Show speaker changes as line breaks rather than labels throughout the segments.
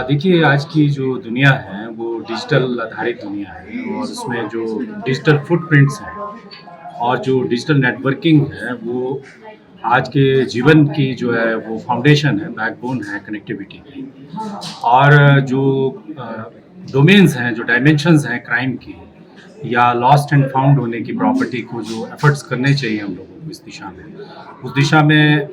देखिए आज की जो दुनिया है वो डिजिटल आधारित दुनिया है और उसमें जो डिजिटल फुटप्रिंट्स हैं और जो डिजिटल नेटवर्किंग है वो आज के जीवन की जो है वो फाउंडेशन है, बैकबोन है कनेक्टिविटी की। और जो डोमेन्स हैं, जो डायमेंशंस हैं क्राइम की या लॉस्ट एंड फाउंड होने की प्रॉपर्टी को जो एफर्ट्स करने चाहिए हम लोगों को इस दिशा में, उस दिशा में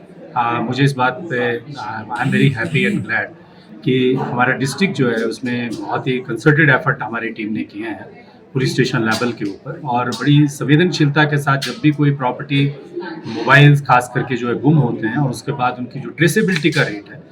मुझे इस बात पे I am very happy and glad कि हमारा डिस्ट्रिक्ट जो है उसमें बहुत ही कंसर्टेड एफर्ट हमारी टीम ने किए हैं पुलिस स्टेशन लेवल के ऊपर, और बड़ी संवेदनशीलता के साथ जब भी कोई प्रॉपर्टी मोबाइल्स खास करके जो है गुम होते हैं और उसके बाद उनकी जो ट्रेसेबिलिटी का रेट है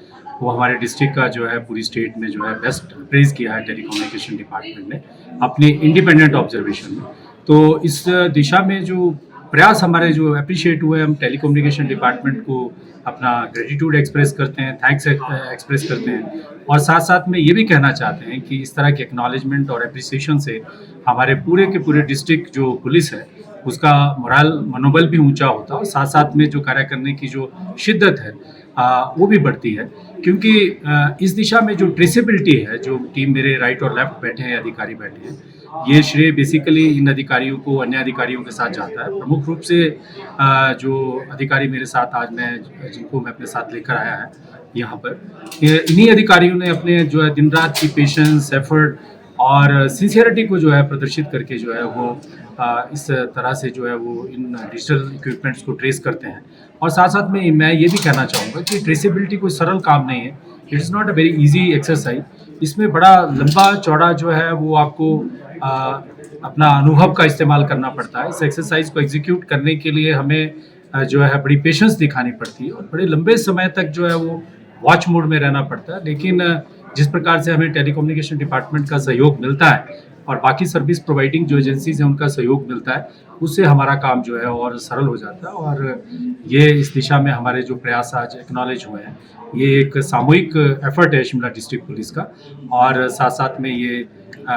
वो हमारे डिस्ट्रिक्ट का जो है पूरी स्टेट में जो है बेस्ट प्रेज किया है टेलीकम्युनिकेशन डिपार्टमेंट ने अपनी इंडिपेंडेंट ऑब्जर्वेशन में। तो इस दिशा में जो प्रयास हमारे जो अप्रिशिएट हुए, हम टेलीकम्युनिकेशन डिपार्टमेंट को अपना ग्रेटिट्यूड एक्सप्रेस करते हैं, थैंक्स एक्सप्रेस करते हैं, और साथ साथ में ये भी कहना चाहते हैं कि इस तरह के एक्नॉलेजमेंट और अप्रिसिएशन से हमारे पूरे के पूरे डिस्ट्रिक्ट जो पुलिस है उसका मोरल मनोबल भी ऊंचा होता है और साथ साथ में जो कार्य करने की जो शिद्दत है वो भी बढ़ती है। क्योंकि इस दिशा में जो ट्रेसेबिलिटी है, जो टीम मेरे राइट और लेफ्ट बैठे हैं, अधिकारी बैठे हैं, ये श्रेय बेसिकली इन अधिकारियों को अन्य अधिकारियों के साथ जाता है। प्रमुख रूप से जो अधिकारी मेरे साथ आज मैं जिनको मैं अपने साथ लेकर आया है यहाँ पर, इन्हीं अधिकारियों ने अपने जो है दिन रात की पेशेंस, एफर्ट और सिंसियरिटी को जो है प्रदर्शित करके जो है वो इस तरह से जो है वो इन डिजिटल इक्विपमेंट्स को ट्रेस करते हैं। और साथ साथ में मैं ये भी कहना चाहूँगा कि ट्रेसेबिलिटी कोई सरल काम नहीं है, it is not a very easy exercise. इसमें बड़ा लंबा चौड़ा जो है वो आपको अपना अनुभव का इस्तेमाल करना पड़ता है। इस एक्सरसाइज को एग्जीक्यूट करने के लिए हमें जो है बड़ी पेशेंस दिखानी पड़ती है और बड़े लंबे समय तक जो है वो वॉच मोड में रहना पड़ता है। लेकिन जिस प्रकार से हमें टेलीकम्युनिकेशन डिपार्टमेंट का सहयोग मिलता है और बाकी सर्विस प्रोवाइडिंग जो एजेंसीज हैं उनका सहयोग मिलता है, उससे हमारा काम जो है और सरल हो जाता है। और ये इस दिशा में हमारे जो प्रयास आज एक्नॉलेज हुए हैं, ये एक सामूहिक एफर्ट है शिमला डिस्ट्रिक्ट पुलिस का। और साथ साथ में ये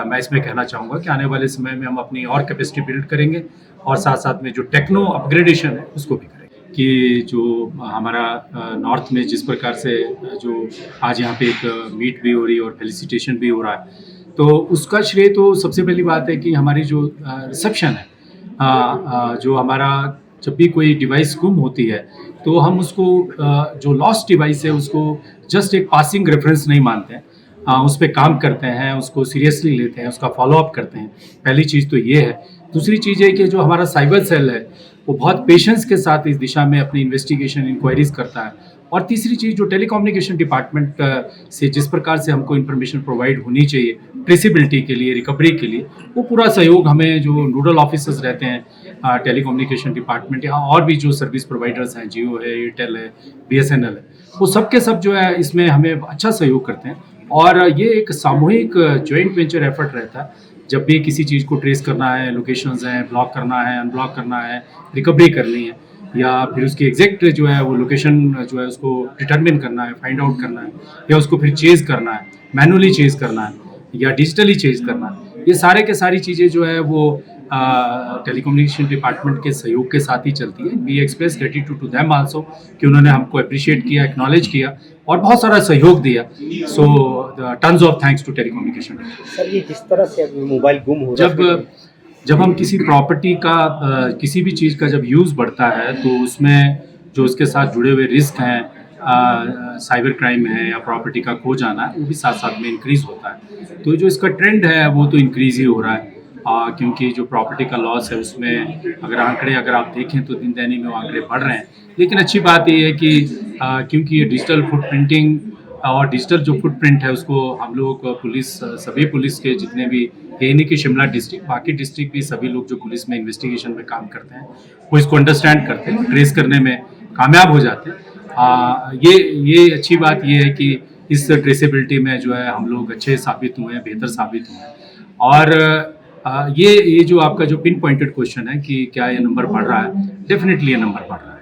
मैं इसमें कहना चाहूँगा कि आने वाले समय में हम अपनी और कैपेसिटी बिल्ड करेंगे और साथ साथ में जो टेक्नो अपग्रेडेशन है उसको भी करेंगे। कि जो हमारा नॉर्थ में जिस प्रकार से जो आज यहाँ पे एक मीट भी हो रही है और फेलिसिटेशन भी हो रहा है, तो उसका श्रेय तो सबसे पहली बात है कि हमारी जो रिसेप्शन है, जो हमारा जब भी कोई डिवाइस गुम होती है तो हम उसको जो लॉस्ट डिवाइस है उसको जस्ट एक पासिंग रेफरेंस नहीं मानते हैं, उस पर काम करते हैं, उसको सीरियसली लेते हैं, उसका फॉलोअप करते हैं। पहली चीज़ तो ये है। दूसरी चीज़ है कि जो हमारा साइबर सेल है वो बहुत पेशेंस के साथ इस दिशा में अपनी इन्वेस्टिगेशन इंक्वायरीज करता है। और तीसरी चीज़ जो टेलीकम्युनिकेशन डिपार्टमेंट से जिस प्रकार से हमको इन्फॉर्मेशन प्रोवाइड होनी चाहिए ट्रेसिबिलिटी के लिए, रिकवरी के लिए, वो पूरा सहयोग हमें जो नोडल ऑफिसर्स रहते हैं टेलीकम्युनिकेशन डिपार्टमेंट या और भी जो सर्विस प्रोवाइडर्स हैं, जियो है, एयरटेल है, बीएसएनएल है, वो सब के सब जो है इसमें हमें अच्छा सहयोग करते हैं। और ये एक सामूहिक जॉइंट वेंचर एफर्ट रहता है। जब भी किसी चीज़ को ट्रेस करना है, लोकेशंस हैं, ब्लॉक करना है, अनब्लॉक करना है, रिकवरी करनी है, या फिर उसकी एग्जैक्ट जो है वो लोकेशन जो है उसको डिटरमिन करना है, फाइंड आउट करना है, या उसको फिर चेज करना है, मैनुअली चेज करना है या डिजिटली चेज करना है, ये सारे के सारी चीज़ें जो है वो टेलीकम्युनिकेशन डिपार्टमेंट के सहयोग के साथ ही चलती है। We express gratitude to them also कि उन्होंने हमको अप्रिशिएट किया, एक्नॉलेज किया और बहुत सारा सहयोग दिया। So tons of thanks to telecommunication.
Sir, ये जिस तरह से अभी मोबाइल गुम हो रहा है,
जब हम किसी प्रॉपर्टी का किसी भी चीज़ का जब यूज़ बढ़ता है तो उसमें जो उसके साथ जुड़े हुए रिस्क हैं, साइबर क्राइम है या प्रॉपर्टी का खो जाना है, वो भी साथ साथ में इंक्रीज़ होता है। तो जो इसका ट्रेंड है वो तो इंक्रीज़ ही हो रहा है, क्योंकि जो प्रॉपर्टी का लॉस है उसमें अगर आप देखें तो दिन दैनिक में वो आंकड़े बढ़ रहे हैं। लेकिन अच्छी बात ये है कि क्योंकि ये डिजिटल फुटप्रिंटिंग और डिजिटल जो फुटप्रिंट है उसको हम लोग पुलिस, सभी पुलिस के जितने भी, ये नहीं कि शिमला डिस्ट्रिक्ट, बाकी डिस्ट्रिक्ट भी सभी लोग जो पुलिस में इन्वेस्टिगेशन में काम करते हैं वो इसको अंडरस्टैंड करते हैं, ट्रेस करने में कामयाब हो जाते हैं। ये अच्छी बात ये है कि इस ट्रेसेबिलिटी में जो है हम लोग अच्छे साबित हुए हैं, बेहतर साबित हुए हैं। और ये जो आपका जो पिन पॉइंटेड क्वेश्चन है कि क्या ये नंबर बढ़ रहा है, डेफिनेटली ये नंबर बढ़ रहा है।